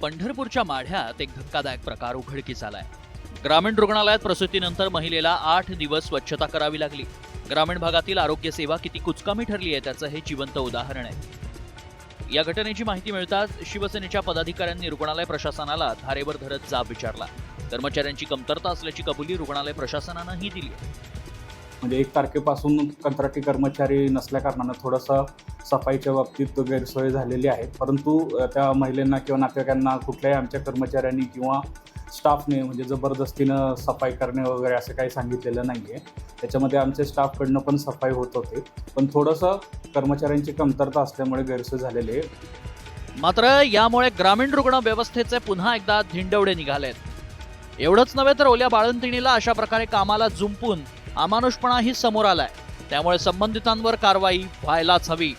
पंढरपूरच्या माढ्यात एक धक्कादायक प्रकार उघडकीस आलाय। ग्रामीण रुग्णालयात प्रसूतीनंतर महिलेला 8 दिवस स्वच्छता करावी लागली। ग्रामीण भागातील आरोग्य सेवा किती कुचकामी ठरली आहे त्याचं हे जिवंत उदाहरण आहे। या घटनेची माहिती मिळताच शिवसेनेच्या पदाधिकाऱ्यांनी रुग्णालय प्रशासनाला धारेवर धरत जाब विचारला। कर्मचाऱ्यांची कमतरता असल्याची कबुली रुग्णालय प्रशासनानंही दिली। म्हणजे 1 तारखेपासून कंत्राटी कर्मचारी नसल्या कारणानं थोडंसं सफाईच्या बाबतीत गैरसोय झालेली आहे, परंतु त्या महिलांना किंवा नातेवाईकांना कुठल्याही आमच्या कर्मचाऱ्यांनी किंवा स्टाफने म्हणजे जबरदस्तीनं सफाई करणे वगैरे असं काही सांगितलेलं नाही आहे। त्याच्यामध्ये आमच्या स्टाफकडनं पण सफाई होत होते, पण थोडंसं कर्मचाऱ्यांची कमतरता असल्यामुळे गैरसोय झालेली आहे। मात्र यामुळे ग्रामीण रुग्ण व्यवस्थेचे पुन्हा एकदा धिंडवडे निघालेत। एवढंच नव्हे तर ओल्या बाळंतिणीला अशा प्रकारे कामाला जुंपून अमानुषपणाही समोर आलाय। त्यामुळे संबंधितांवर कारवाई व्हायलाच हवी